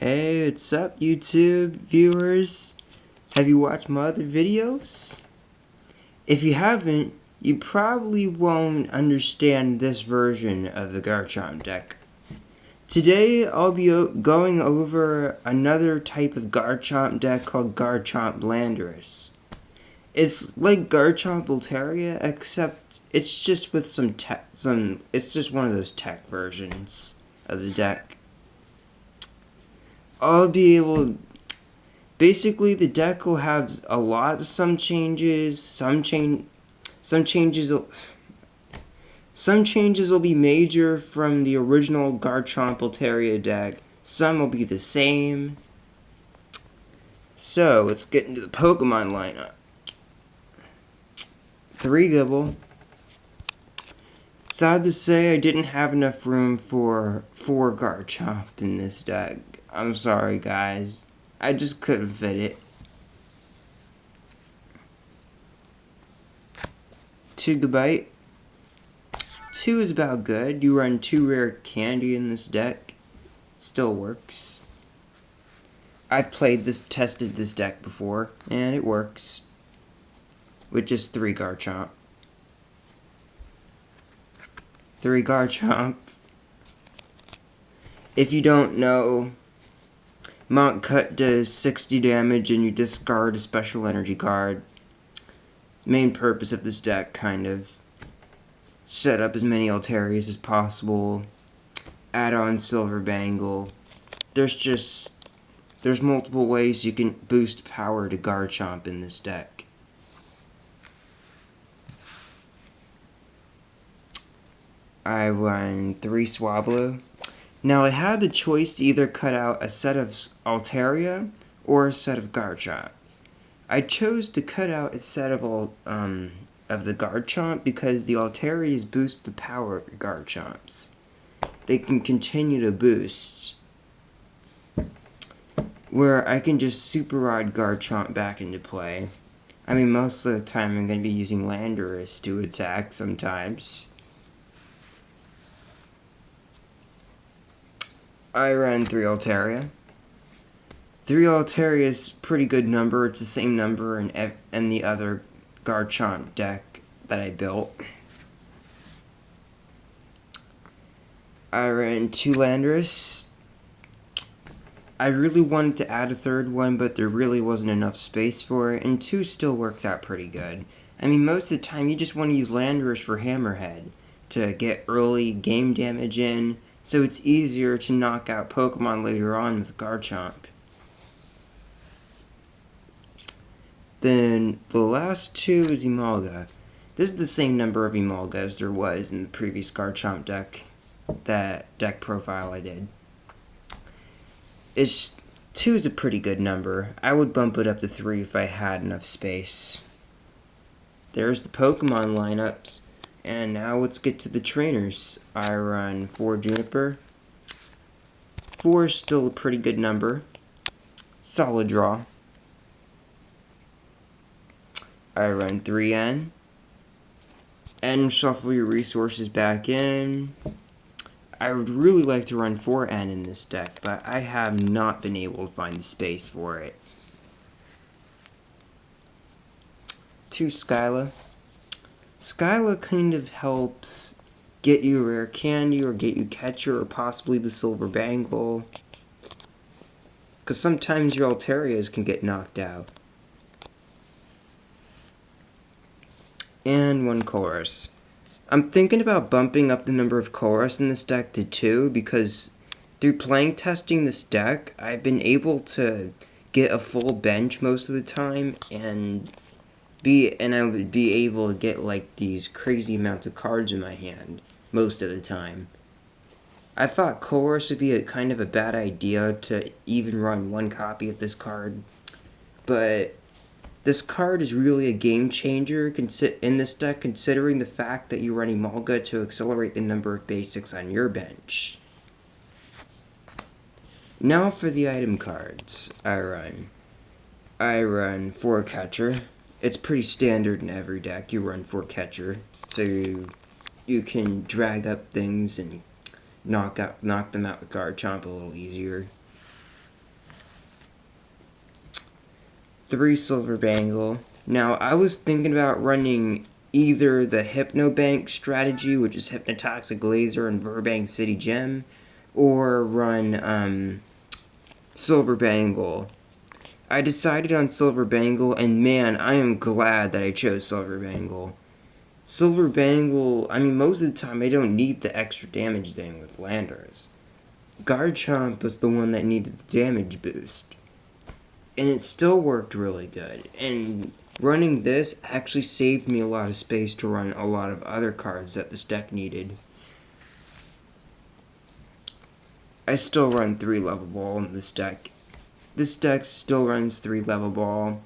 Hey, what's up, YouTube viewers? Have you watched my other videos? If you haven't, you probably won't understand this version of the Garchomp deck. Today, I'll be going over another type of Garchomp deck called Garchomp landorus. It's like Garchomp Altaria, except it's just with it's just one of those tech versions of the deck. I'll be able... Basically, the deck will have some changes. Some changes will be major from the original Garchomp Altaria deck. Some will be the same. So let's get into the Pokemon lineup. 3 Gibble. Sad to say, I didn't have enough room for 4 Garchomp in this deck. I'm sorry, guys. I just couldn't fit it. 2 Gigabyte. 2 is about good. You run 2 rare candy in this deck. Still works. I've tested this deck before, and it works. With just 3 Garchomp. 3 Garchomp. If you don't know, Mount Cut does 60 damage and you discard a special energy card. Its main purpose of this deck, kind of. Set up as many Altarias as possible. Add on Silver Bangle. There's multiple ways you can boost power to Garchomp in this deck. I run 3 Swablu. Now I had the choice to either cut out a set of Altaria or a set of Garchomp. I chose to cut out a set of the Garchomp because the Altarias boost the power of your Garchomps. They can continue to boost, where I can just Super Rod Garchomp back into play. I mean, most of the time I'm going to be using Landorus to attack sometimes. I ran 3 Altaria. 3 Altaria is a pretty good number. It's the same number in the other Garchomp deck that I built. I ran 2 Landorus. I really wanted to add a third one, but there really wasn't enough space for it, and 2 still works out pretty good. I mean, most of the time you just want to use Landorus for Hammerhead to get early game damage in, so it's easier to knock out Pokemon later on with Garchomp. Then the last 2 is Emolga. This is the same number of Emolga as there was in the previous Garchomp deck, that deck profile I did. 2 is a pretty good number. I would bump it up to 3 if I had enough space. There's the Pokemon lineups. And now let's get to the trainers. I run 4 Juniper. 4 is still a pretty good number. Solid draw. I run 3 N. N, shuffle your resources back in. I would really like to run 4 N in this deck, but I have not been able to find the space for it. 2 Skyla. Skyla kind of helps get you a rare candy or get you Catcher or possibly the Silver Bangle. Because sometimes your Altarias can get knocked out. And 1 Chorus. I'm thinking about bumping up the number of Chorus in this deck to 2 because through playing testing this deck, I've been able to get a full bench most of the time and I would be able to get like these crazy amounts of cards in my hand most of the time. I thought Chorus would be kind of a bad idea to even run 1 copy of this card, but this card is really a game changer in this deck, considering the fact that you run Emolga to accelerate the number of basics on your bench. Now for the item cards I run 4 Catcher. It's pretty standard in every deck. You run 4 Catcher, so you can drag up things and knock them out with Garchomp a little easier. 3 silver bangle. Now, I was thinking about running either the Hypnobank strategy, which is Hypnotoxic Laser and Burbank City Gem, or run Silver Bangle. I decided on Silver Bangle, and man, I am glad that I chose Silver Bangle. Silver Bangle, I mean, most of the time I don't need the extra damage thing with landorus. Garchomp was the one that needed the damage boost. And it still worked really good. And running this actually saved me a lot of space to run a lot of other cards that this deck needed. I still run 3 level ball in this deck. This deck still runs 3 level ball,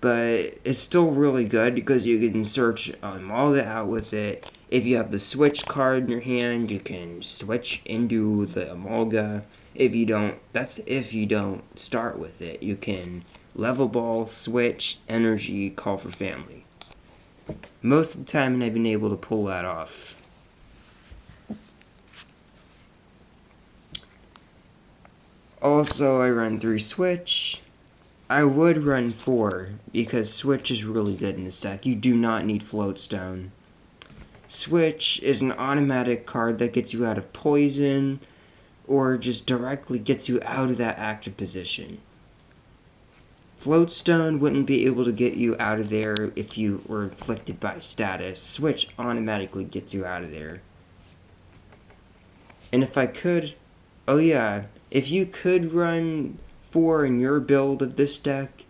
but it's still really good because you can search Amalga out with it. If you have the switch card in your hand, you can switch into the Amalga. If you don't, that's if you don't start with it. You can level ball, switch, energy, call for family. Most of the time I've been able to pull that off. Also, I run 3 switch. I would run 4, because switch is really good in this deck. You do not need floatstone. Switch is an automatic card that gets you out of poison, or just directly gets you out of that active position. Floatstone wouldn't be able to get you out of there if you were afflicted by status. Switch automatically gets you out of there. And if I could, oh yeah, if you could run 4 in your build of this deck,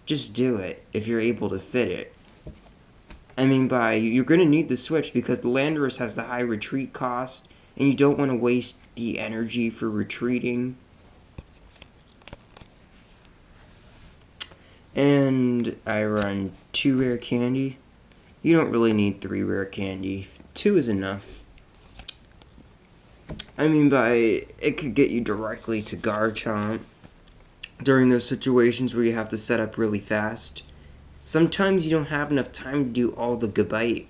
just do it if you're able to fit it. I mean, you're going to need the switch because the landorus has the high retreat cost, and you don't want to waste the energy for retreating. And I run 2 rare candy. You don't really need 3 rare candy. 2 is enough. I mean, it could get you directly to Garchomp during those situations where you have to set up really fast. Sometimes you don't have enough time to do all the Gabite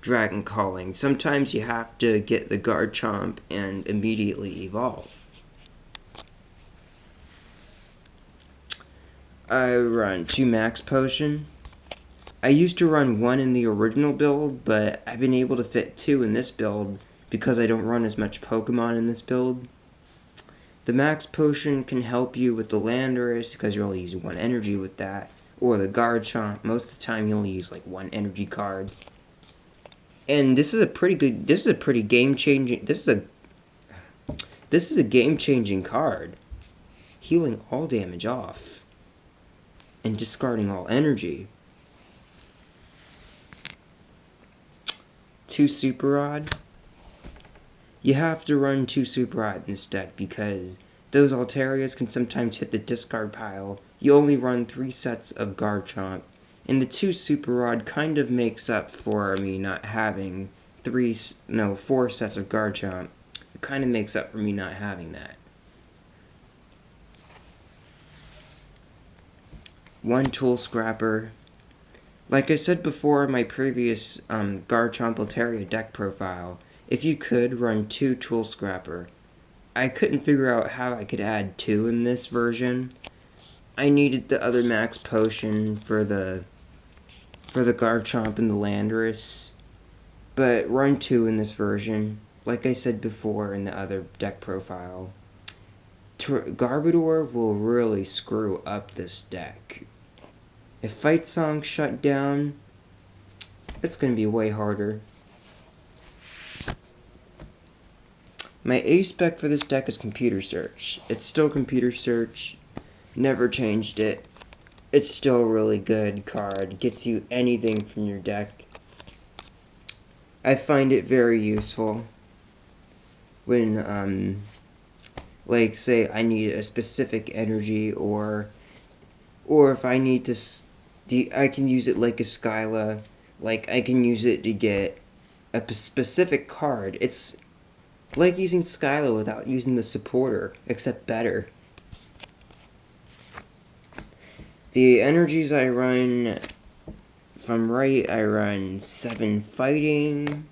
dragon calling. Sometimes you have to get the Garchomp and immediately evolve. I run 2 max potion. I used to run 1 in the original build, but I've been able to fit 2 in this build because I don't run as much Pokemon in this build. The max potion can help you with the landorus because you're only using 1 energy with that, or the Garchomp. Most of the time you only use like 1 energy card. And this is a pretty game-changing, this is a game-changing card. Healing all damage off and discarding all energy. 2 Super Rod. You have to run 2 Super Rod in this deck because those Altarias can sometimes hit the discard pile. You only run 3 sets of Garchomp, and the 2 Super Rod kind of makes up for me not having 4 sets of Garchomp. It kind of makes up for me not having that. 1 Tool Scrapper. Like I said before in my previous Garchomp Altaria deck profile, if you could run 2 Tool Scrapper. I couldn't figure out how I could add 2 in this version. I needed the other max potion for the Garchomp and the landorus, but run 2 in this version. Like I said before in the other deck profile, Garbodor will really screw up this deck. If Fight Song shut down, it's going to be way harder. My A spec for this deck is Computer Search. It's still Computer Search. Never changed it. It's still a really good card. Gets you anything from your deck. I find it very useful when, like, say I need a specific energy, or if I need to, I can use it like a Skyla. Like, I can use it to get a specific card. It's like using Skyla without using the supporter, except better. The energies I run, if I'm right, I run 7 fighting,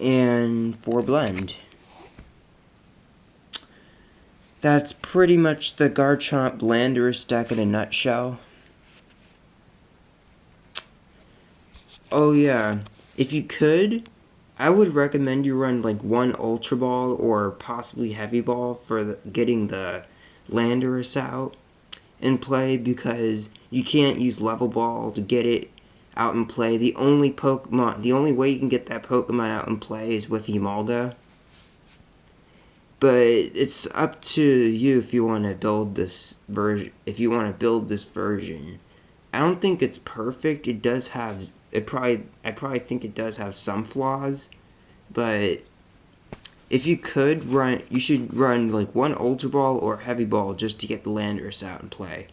and 4 blend. That's pretty much the Garchomp landorus deck in a nutshell. Oh yeah, if you could, I would recommend you run like one Ultra Ball or possibly Heavy Ball for getting the landorus out in play, because you can't use Level Ball to get it out in play. The only way you can get that Pokemon out in play is with Emalga. But it's up to you if you want to build this version. I don't think it's perfect. It does have I probably think it does have some flaws, but if you could run, you should run like one Ultra Ball or Heavy Ball just to get the Landorus out and play.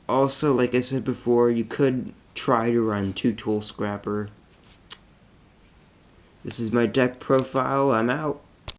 Also, like I said before, you could try to run 2 Tool Scrapper. This is my deck profile. I'm out.